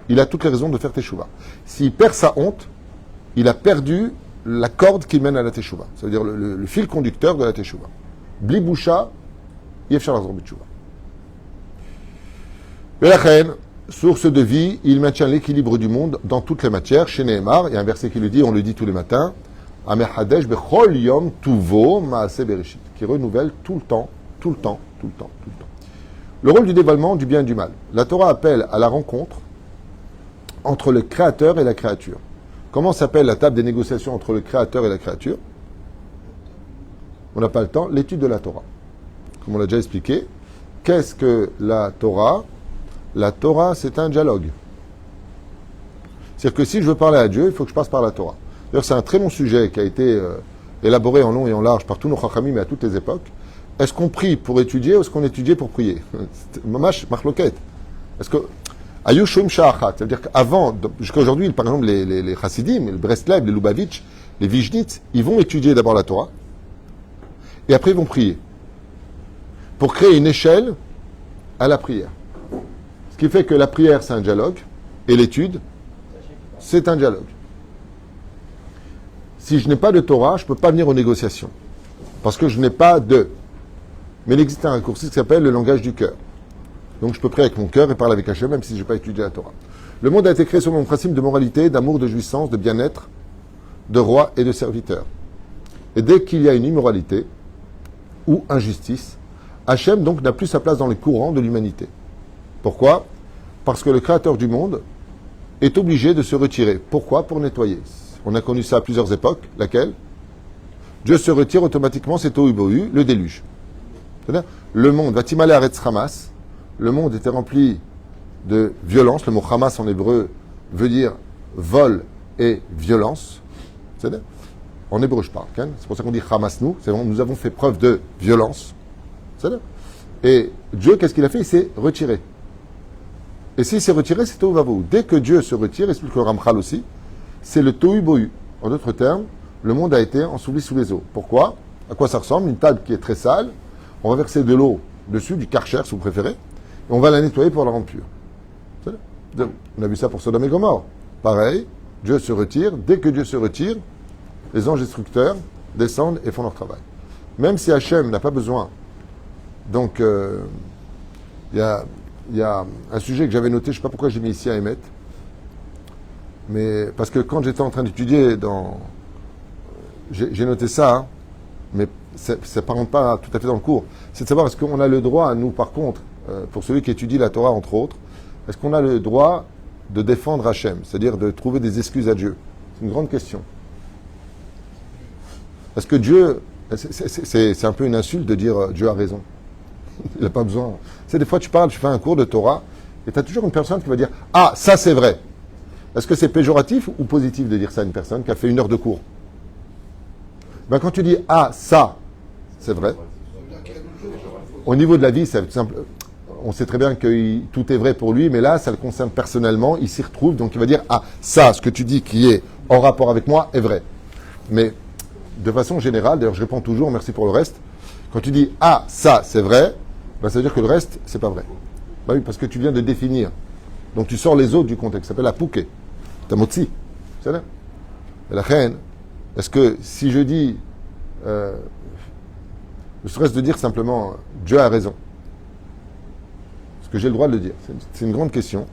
il a toutes les raisons de faire teshuva. S'il perd sa honte, il a perdu la corde qui mène à la teshuva. Ça veut dire le fil conducteur de la teshuva. Bli boucha, yefshar lazor b'teshuva. Et la reine, source de vie, il maintient l'équilibre du monde dans toutes les matières. Chez Nehemar, il y a un verset qui le dit, on le dit tous les matins, Amer Hadesh bechol yom tuvo maase bereshit, qui renouvelle tout le temps, tout le temps, tout le temps, tout le temps. Le rôle du dévoilement du bien et du mal. La Torah appelle à la rencontre entre le Créateur et la créature. Comment s'appelle la table des négociations entre le Créateur et la créature? On n'a pas le temps. L'étude de la Torah. Comme on l'a déjà expliqué, qu'est-ce que la Torah? La Torah, c'est un dialogue. C'est-à-dire que si je veux parler à Dieu, il faut que je passe par la Torah. D'ailleurs, c'est un très bon sujet qui a été élaboré en long et en large par tous nos chachamim, mais à toutes les époques. Est-ce qu'on prie pour étudier ou est-ce qu'on étudie pour prier? Mamash, machloket. Est-ce que Ayushum Sha'achat, c'est-à-dire qu'avant, jusqu'à aujourd'hui, par exemple, les Chassidim, le Breslev, les Lubavitch, les Vijnitz, ils vont étudier d'abord la Torah et après ils vont prier pour créer une échelle à la prière. Ce qui fait que la prière, c'est un dialogue et l'étude, c'est un dialogue. Si je n'ai pas de Torah, je ne peux pas venir aux négociations parce que je n'ai pas de. Mais il existe un raccourci qui s'appelle le langage du cœur. Donc je peux prier avec mon cœur et parler avec Hachem, même si je n'ai pas étudié la Torah. Le monde a été créé selon un principe de moralité, d'amour, de jouissance, de bien-être, de roi et de serviteur. Et dès qu'il y a une immoralité ou injustice, Hachem donc n'a plus sa place dans les courants de l'humanité. Pourquoi? Parce que le créateur du monde est obligé de se retirer. Pourquoi? Pour nettoyer. On a connu ça à plusieurs époques. Laquelle? Dieu se retire automatiquement, c'est Tohu Bohu, le déluge. C'est-à-dire, le monde, Vatimale Aretz Hamas, le monde était rempli de violence. Le mot Hamas en hébreu veut dire vol et violence. C'est-à-dire, en hébreu je parle, c'est pour ça qu'on dit Hamas nous, c'est bon, nous avons fait preuve de violence. C'est-à-dire, et Dieu, qu'est-ce qu'il a fait? Il s'est retiré. Et s'il s'est retiré, c'est Tohu Vavohu. Dès que Dieu se retire, explique le Ramchal aussi, c'est le Tohu Bohu. En d'autres termes, le monde a été enseveli sous les eaux. Pourquoi? À quoi ça ressemble? Une table qui est très sale, on va verser de l'eau dessus, du karcher si vous préférez, et on va la nettoyer pour la rendre pure. On a vu ça pour Sodome et Gomorrhe. Pareil, Dieu se retire. Dès que Dieu se retire, les anges instructeurs descendent et font leur travail. Même si Hachem n'a pas besoin. Donc, il y a un sujet que j'avais noté, je ne sais pas pourquoi j'ai mis ici à émettre, mais parce que quand j'étais en train d'étudier j'ai noté ça, hein, mais ça ne rentre pas tout à fait dans le cours. C'est de savoir est-ce qu'on a le droit, nous par contre, pour celui qui étudie la Torah entre autres, est-ce qu'on a le droit de défendre Hachem, c'est-à-dire de trouver des excuses à Dieu? C'est une grande question. Est-ce que Dieu, c'est un peu une insulte de dire Dieu a raison. Il n'a pas besoin. C'est des fois tu parles, tu fais un cours de Torah, et tu as toujours une personne qui va dire « Ah, ça c'est vrai ». Est-ce que c'est péjoratif ou positif de dire ça à une personne qui a fait 1 heure de cours? Ben, quand tu dis « Ah, ça, c'est vrai », au niveau de la vie, c'est simple. On sait très bien que tout est vrai pour lui, mais là, ça le concerne personnellement, il s'y retrouve, donc il va dire « Ah, ça, ce que tu dis qui est en rapport avec moi, est vrai ». Mais de façon générale, d'ailleurs je réponds toujours, merci pour le reste, quand tu dis « Ah, ça, c'est vrai », ben, ça veut dire que le reste, c'est pas vrai. Ben oui, parce que tu viens de définir. Donc tu sors les autres du contexte, ça s'appelle la pouké. Tamotsi. C'est ça? Et la reine, est-ce que si je dis, ne serait-ce de dire simplement Dieu a raison, est-ce que j'ai le droit de le dire? C'est une grande question.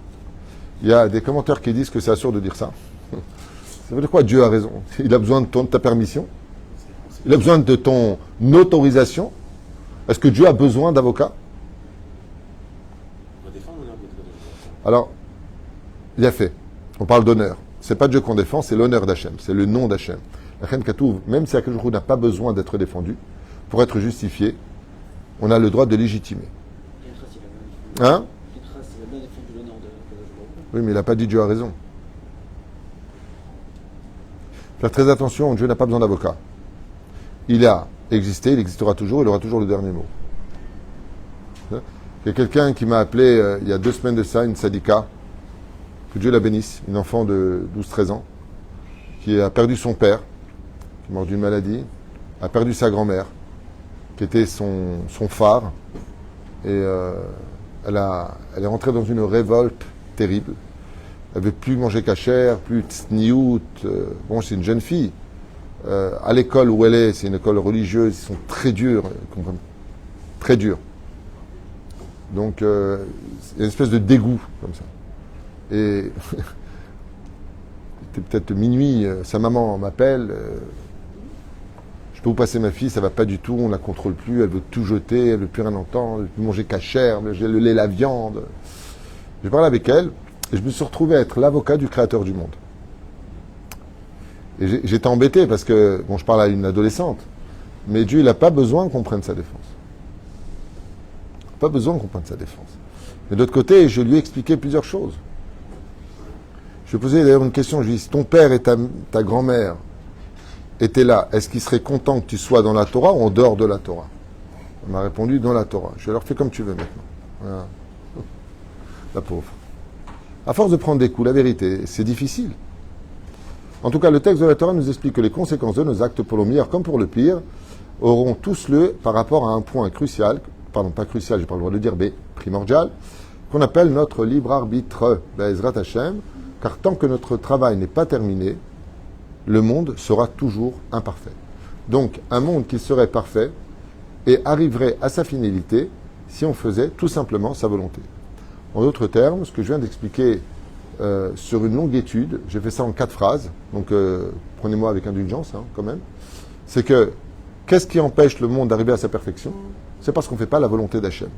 Il y a des commentaires qui disent que c'est absurde de dire ça. Ça veut dire quoi Dieu a raison? Il a besoin de ta permission? Il a besoin de ton autorisation? Est-ce que Dieu a besoin d'avocat? Alors, il a fait. On parle d'honneur. C'est pas Dieu qu'on défend, c'est l'honneur d'Hachem. C'est le nom d'Hachem. La reine Katouv, même si Akadosh n'a pas besoin d'être défendu, pour être justifié, on a le droit de légitimer. Hein? Oui, mais il n'a pas dit Dieu a raison. Faire très attention, Dieu n'a pas besoin d'avocat. Il a existé, il existera toujours, il aura toujours le dernier mot. Il y a quelqu'un qui m'a appelé il y a 2 semaines de ça, une sadika, que Dieu la bénisse, une enfant de 12-13 ans, qui a perdu son père, qui est mort d'une maladie, a perdu sa grand-mère, qui était son phare. Et elle est rentrée dans une révolte terrible. Elle ne veut plus manger cachère, plus de sniout. Bon, c'est une jeune fille. À l'école où elle est, c'est une école religieuse, ils sont très durs, très durs. Donc, il y a une espèce de dégoût, comme ça. Et c'était peut-être minuit, sa maman m'appelle. Je peux vous passer ma fille, ça va pas du tout, on la contrôle plus, elle veut tout jeter, elle veut plus rien entendre, elle veut plus manger cachère, le lait, la viande. J'ai parlé avec elle et je me suis retrouvé à être l'avocat du créateur du monde. Et j'étais embêté parce que, bon, je parle à une adolescente, mais Dieu, il n'a pas besoin qu'on prenne sa défense. Pas besoin qu'on prenne sa défense. Mais de l'autre côté, je lui ai expliqué plusieurs choses. Je lui ai posé d'ailleurs une question, je lui ai dit, si ton père et ta grand-mère étaient là, est-ce qu'il serait content que tu sois dans la Torah ou en dehors de la Torah? Elle m'a répondu, dans la Torah. Je lui ai alors fait comme tu veux maintenant. Voilà. La pauvre. À force de prendre des coups, la vérité, c'est difficile. En tout cas, le texte de la Torah nous explique que les conséquences de nos actes, pour le meilleur comme pour le pire, auront tous lieu par rapport à un point crucial, pardon, pas crucial, j'ai pas le droit de le dire, mais primordial, qu'on appelle notre libre arbitre, Be'ezrat Hashem, car tant que notre travail n'est pas terminé, le monde sera toujours imparfait. Donc, un monde qui serait parfait et arriverait à sa finalité si on faisait tout simplement sa volonté. En d'autres termes, ce que je viens d'expliquer sur une longue étude, j'ai fait ça en 4 phrases, donc prenez-moi avec indulgence quand même, c'est que qu'est-ce qui empêche le monde d'arriver à sa perfection? C'est parce qu'on ne fait pas la volonté d'Hachem.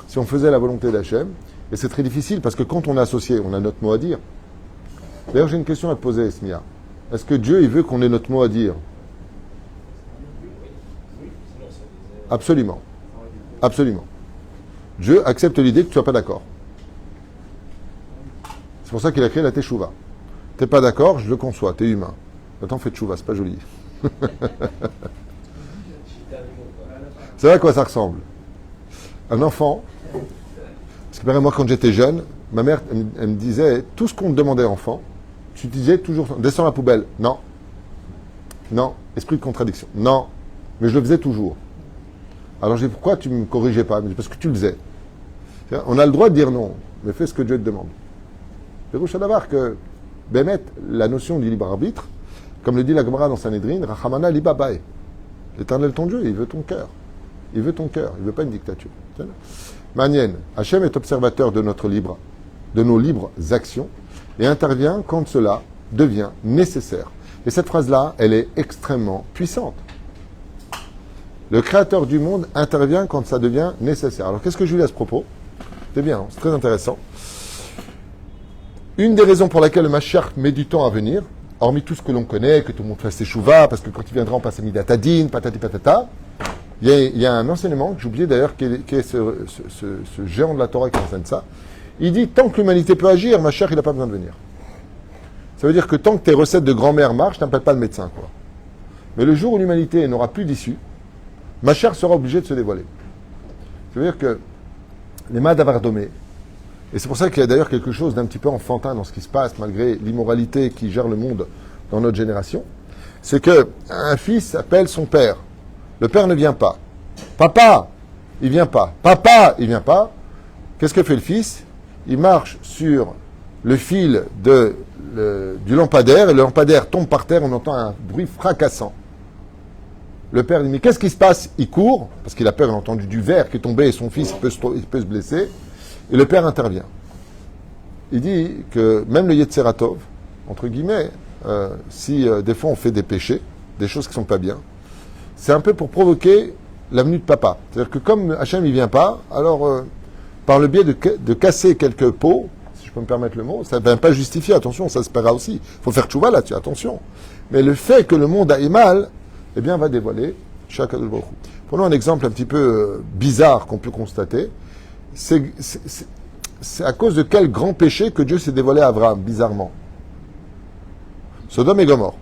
Si on faisait la volonté d'Hachem, et c'est très difficile parce que quand on est associé, on a notre mot à dire. D'ailleurs, j'ai une question à te poser, Esmia. Est-ce que Dieu, il veut qu'on ait notre mot à dire? Absolument. Absolument. Dieu accepte l'idée que tu ne sois pas d'accord. C'est pour ça qu'il a créé la teshuva. Tu n'es pas d'accord, je le conçois, tu es humain. Maintenant, fais teshuva, c'est pas joli. C'est vrai à quoi ça ressemble. Un enfant, parce que moi, quand j'étais jeune, ma mère, elle me disait, tout ce qu'on te demandait enfant, tu disais toujours, descends la poubelle. Non. Non. Esprit de contradiction. Non. Mais je le faisais toujours. Alors j'ai dit, pourquoi tu ne me corrigeais pas? Parce que tu le faisais. On a le droit de dire non, mais fais ce que Dieu te demande. C'est rouge à d'avoir que, Bémet, la notion du libre arbitre, comme le dit la Gemara dans Sanhedrin, Rachamana libabae. L'Éternel ton Dieu, il veut ton cœur. Il veut ton cœur, il ne veut pas une dictature. Manien, Hachem est observateur de nos libres actions et intervient quand cela devient nécessaire. Et cette phrase-là, elle est extrêmement puissante. Le créateur du monde intervient quand ça devient nécessaire. Alors qu'est-ce que je lui dis à ce propos? C'est bien, hein, c'est très intéressant. Une des raisons pour laquelle le Mashiach met du temps à venir, hormis tout ce que l'on connaît, que tout le monde fasse ses chouvas, parce que quand il viendra, on passe à Midatadin, patati patata, il y a un enseignement, que j'ai oublié d'ailleurs, qui est ce géant de la Torah qui enseigne ça. Il dit, tant que l'humanité peut agir, Mashiach, il n'a pas besoin de venir. Ça veut dire que tant que tes recettes de grand-mère marchent, tu n'appelles pas le médecin, quoi. Mais le jour où l'humanité n'aura plus d'issue, Mashiach sera obligé de se dévoiler. Ça veut dire que les Madavardomé, et c'est pour ça qu'il y a d'ailleurs quelque chose d'un petit peu enfantin dans ce qui se passe, malgré l'immoralité qui gère le monde dans notre génération, c'est qu'un fils appelle son père. Le père ne vient pas. Papa, il vient pas. Papa, il vient pas. Qu'est-ce que fait le fils? Il marche sur le fil du lampadaire, et le lampadaire tombe par terre, on entend un bruit fracassant. Le père dit, mais qu'est-ce qui se passe? Il court, parce qu'il a peur, il a entendu du verre qui est tombé, et son fils il peut se blesser, et le père intervient. Il dit que même le Yetzeratov, entre guillemets, si des fois on fait des péchés, des choses qui ne sont pas bien, c'est un peu pour provoquer la venue de papa. C'est-à-dire que comme Hachem il vient pas, alors par le biais de casser quelques pots, si je peux me permettre le mot, ça ne vient pas justifier, attention, ça se paiera aussi. Il faut faire tchouva là-dessus, attention. Mais le fait que le monde aille mal, eh bien, va dévoiler chaque Baruch Hu. Prenons un exemple un petit peu bizarre qu'on peut constater. C'est à cause de quel grand péché que Dieu s'est dévoilé à Abraham, bizarrement. Sodome et Gomorrhe.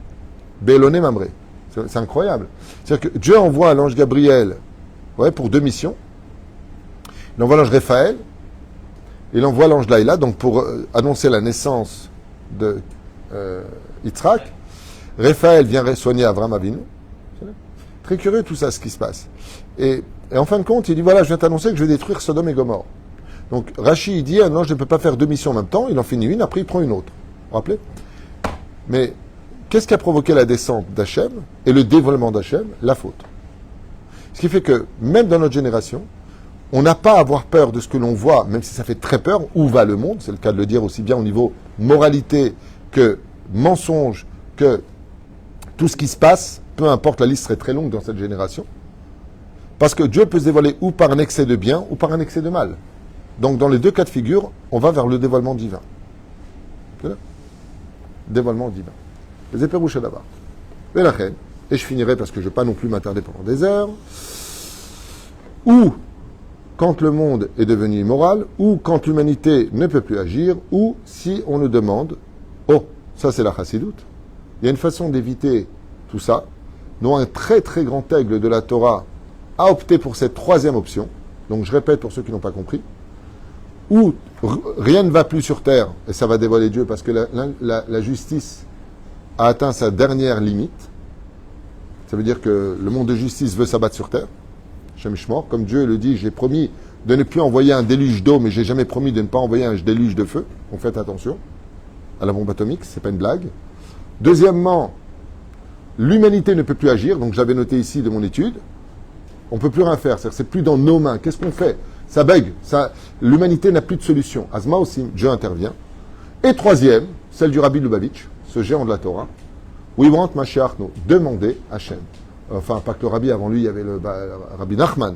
Béloné Mamré. C'est incroyable. C'est-à-dire que Dieu envoie l'ange Gabriel pour 2 missions. Il envoie l'ange Raphaël. Il envoie l'ange Laïla, donc pour annoncer la naissance de Yitzhak. Raphaël vient soigner Avram Avinu. Très curieux tout ça, ce qui se passe. Et en fin de compte, il dit, voilà, je viens t'annoncer que je vais détruire Sodome et Gomorrhe. Donc Rashi, il dit, ah non, je ne peux pas faire deux missions en même temps, il en finit une, après il prend une autre. Vous vous rappelez? Mais qu'est-ce qui a provoqué la descente d'Hachem et le dévoilement d'Hachem? La faute. Ce qui fait que, même dans notre génération, on n'a pas à avoir peur de ce que l'on voit, même si ça fait très peur, où va le monde, c'est le cas de le dire aussi bien au niveau moralité que mensonge, que tout ce qui se passe, peu importe, la liste serait très longue dans cette génération, parce que Dieu peut se dévoiler ou par un excès de bien ou par un excès de mal. Donc dans les deux cas de figure, on va vers le dévoilement divin. Voilà. Dévoilement divin. Les éperouches d'abord. Et la reine, et je finirai parce que je ne vais pas non plus m'attarder pendant des heures, ou quand le monde est devenu immoral, ou quand l'humanité ne peut plus agir, ou si on nous demande, oh, ça c'est la chassidoute, il y a une façon d'éviter tout ça, dont un très très grand aigle de la Torah a opté pour cette troisième option, donc je répète pour ceux qui n'ont pas compris, où rien ne va plus sur terre, et ça va dévoiler Dieu, parce que la justice a atteint sa dernière limite, ça veut dire que le monde de justice veut s'abattre sur terre, Shem Shmor, comme Dieu le dit, j'ai promis de ne plus envoyer un déluge d'eau, mais j'ai jamais promis de ne pas envoyer un déluge de feu. Donc faites attention à la bombe atomique, c'est pas une blague. Deuxièmement, l'humanité ne peut plus agir, donc j'avais noté ici de mon étude, on ne peut plus rien faire, c'est plus dans nos mains. Qu'est-ce qu'on fait? Ça bug, l'humanité n'a plus de solution. Azma aussi, Dieu intervient. Et troisième, celle du Rabbi Lubavitch, ce géant de la Torah, Wibrant Mashiachno, demandez à Hachem. Enfin, pas que le Rabbi, avant lui, il y avait le Rabbi Nachman.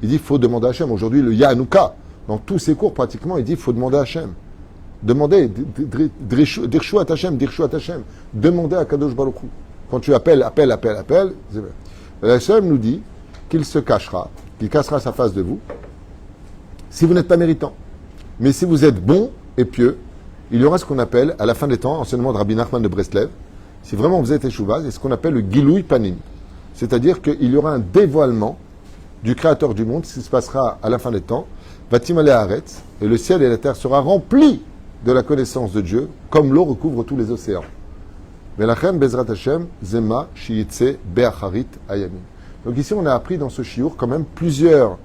Il dit, il faut demander à Hachem. Aujourd'hui, le Yahanouka, dans tous ses cours, pratiquement, il dit, il faut demander à Hachem. Demandez, Dirshu at Hachem. Demandez à Kadosh Baruch Hu. Quand tu appelles. Hachem nous dit qu'il se cachera, qu'il cassera sa face de vous, si vous n'êtes pas méritant. Mais si vous êtes bon et pieux, il y aura ce qu'on appelle, à la fin des temps, enseignement de Rabbi Nachman de Breslev, si vraiment vous êtes échouva, c'est ce qu'on appelle le Giloui Panim. C'est-à-dire qu'il y aura un dévoilement du Créateur du monde, ce qui se passera à la fin des temps, Vatimale Haaretz, et le ciel et la terre sera remplis de la connaissance de Dieu, comme l'eau recouvre tous les océans. Velachem Bezrat Hashem, Zema, Shiyitse, Be'acharit, Ayamin. Donc ici, on a appris dans ce chiour quand même plusieurs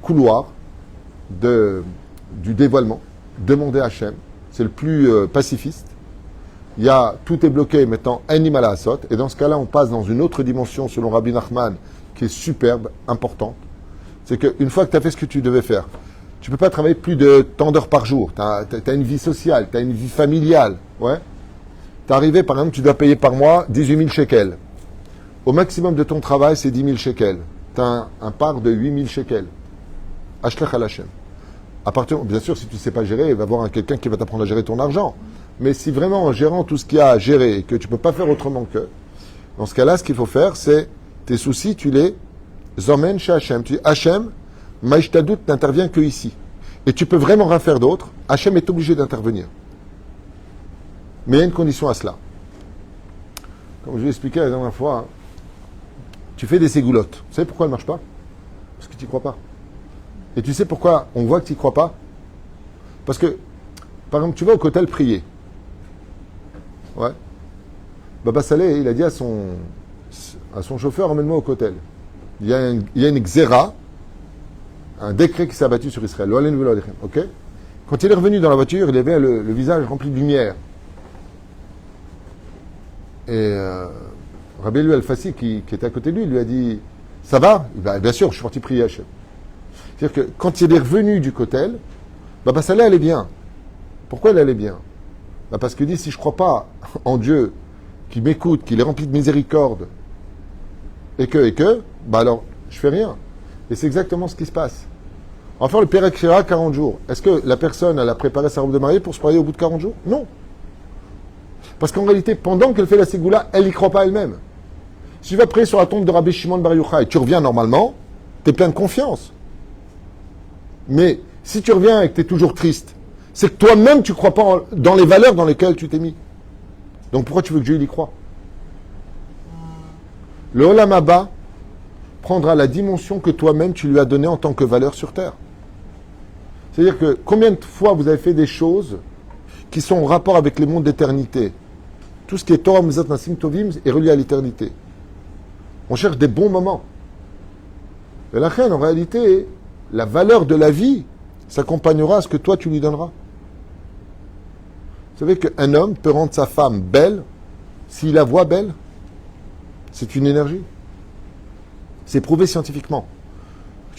couloirs du dévoilement. Demander à Hashem, c'est le plus pacifiste. Il y a, tout est bloqué maintenant, animal à Asot, et dans ce cas-là, on passe dans une autre dimension, selon Rabbi Nachman, qui est superbe, importante. C'est qu'une fois que tu as fait ce que tu devais faire, tu ne peux pas travailler plus de tant d'heures par jour. Tu as une vie sociale, tu as une vie familiale. Ouais. Tu es arrivé, par exemple, tu dois payer par mois 18 000 shekels. Au maximum de ton travail, c'est 10 000 shekels. Tu as un part de 8 000 shekels. Ashlech al Hashem. Bien sûr, si tu ne sais pas gérer, il va y avoir quelqu'un qui va t'apprendre à gérer ton argent. Mais si vraiment en gérant tout ce qu'il y a à gérer et que tu ne peux pas faire autrement que, dans ce cas-là, ce qu'il faut faire, c'est tes soucis, tu les emmènes chez Hachem. Tu dis, Hachem, Maïchtadout n'intervient que ici. Et tu peux vraiment rien faire d'autre. Hachem est obligé d'intervenir. Mais il y a une condition à cela. Comme je l'ai expliqué la dernière fois, tu fais des ségoulottes. Tu sais pourquoi elles ne marchent pas? Parce que tu n'y crois pas. Et tu sais pourquoi on voit que tu n'y crois pas? Parce que, par exemple, tu vas au kotel prier. Ouais. Baba Saleh, il a dit à son chauffeur, emmène-moi au kotel. Il y a une xéra, un décret qui s'est abattu sur Israël. Ok? Quand il est revenu dans la voiture, il avait le visage rempli de lumière. Et Rabbi Elul Al-Fassi, qui était à côté de lui, lui a dit, ça va? Bien sûr, je suis parti prier à Hachem. C'est-à-dire que quand il est revenu du kotel, Baba Saleh allait bien. Pourquoi elle allait bien? Parce qu'il dit, si je ne crois pas en Dieu, qui m'écoute, qu'il est rempli de miséricorde, alors je fais rien. Et c'est exactement ce qui se passe. Enfin, le Pérek Shira, 40 jours. Est-ce que la personne, elle a préparé sa robe de mariée pour se marier au bout de 40 jours? Non. Parce qu'en réalité, pendant qu'elle fait la ségoula, elle n'y croit pas elle-même. Si tu vas prier sur la tombe de Rabbi Shimon Bar Yochai et tu reviens normalement, tu es plein de confiance. Mais si tu reviens et que tu es toujours triste, c'est que toi-même, tu ne crois pas dans les valeurs dans lesquelles tu t'es mis. Donc pourquoi tu veux que Dieu y croit? Le Olam Haba prendra la dimension que toi-même tu lui as donnée en tant que valeur sur terre. C'est-à-dire que combien de fois vous avez fait des choses qui sont en rapport avec les mondes d'éternité, Tout ce qui est Torah, Mizat, Nasim, Tovim est relié à l'éternité. On cherche des bons moments. Et la reine, en réalité, la valeur de la vie s'accompagnera à ce que toi tu lui donneras. Vous savez qu'un homme peut rendre sa femme belle s'il la voit belle. C'est une énergie. C'est prouvé scientifiquement.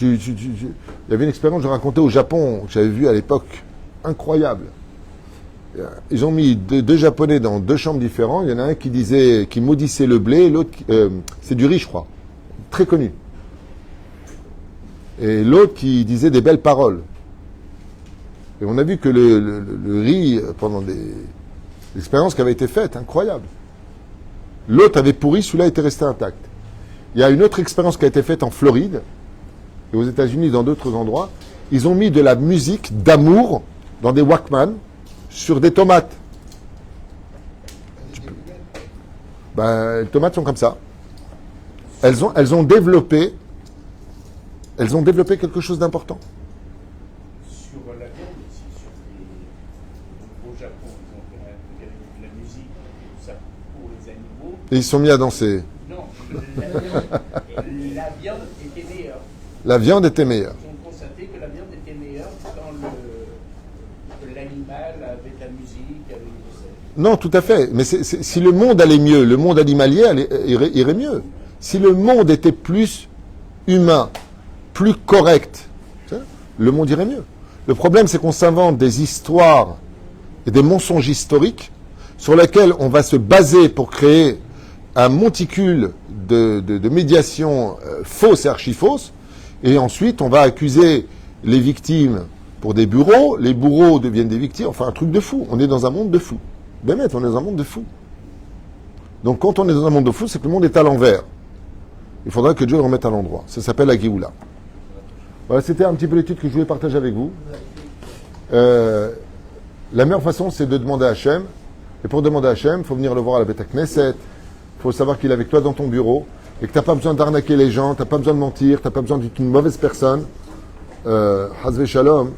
Il y avait une expérience que je racontais au Japon, que j'avais vue à l'époque, incroyable. Ils ont mis deux Japonais dans deux chambres différentes. Il y en a un qui maudissait le blé, l'autre, c'est du riz, je crois, très connu. Et l'autre qui disait des belles paroles. Et on a vu que le riz, pendant des expériences qui avaient été faites, incroyables. L'autre avait pourri, celui-là était resté intact. Il y a une autre expérience qui a été faite en Floride, et aux États-Unis, dans d'autres endroits. Ils ont mis de la musique d'amour dans des Walkman sur des tomates. Les tomates sont comme ça. Elles ont développé quelque chose d'important. Sur la viande aussi, au Japon, ils ont fait de la musique, tout ça pour les animaux. Et ils se sont mis à danser. Non, la viande était meilleure. La viande était meilleure. Ils ont constaté que la viande était meilleure quand l'animal avait de la musique, avec Non, tout à fait. Mais si le monde allait mieux, le monde animalier irait mieux. Si le monde était plus humain, plus correct, le monde irait mieux. Le problème, c'est qu'on s'invente des histoires et des mensonges historiques sur lesquels on va se baser pour créer un monticule de médiation fausse et archi-fausse, et ensuite on va accuser les victimes pour des bourreaux, les bourreaux deviennent des victimes, enfin un truc de fou. On est dans un monde de fou. Bémet, on est dans un monde de fou. Donc quand on est dans un monde de fou, c'est que le monde est à l'envers. Il faudra que Dieu le remette à l'endroit. Ça s'appelle la Géoula. Voilà, c'était un petit peu l'étude que je voulais partager avec vous. La meilleure façon, c'est de demander à Hachem. Et pour demander à Hachem, il faut venir le voir à la Beth Knesset. Il faut savoir qu'il est avec toi dans ton bureau. Et que tu n'as pas besoin d'arnaquer les gens, tu n'as pas besoin de mentir, tu n'as pas besoin d'être une mauvaise personne. Hazve Shalom,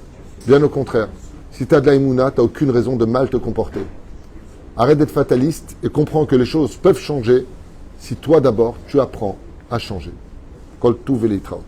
bien au contraire. Si tu as de la Emouna, tu n'as aucune raison de mal te comporter. Arrête d'être fataliste et comprends que les choses peuvent changer si toi d'abord, tu apprends à changer. Kol Tuv Velitraot.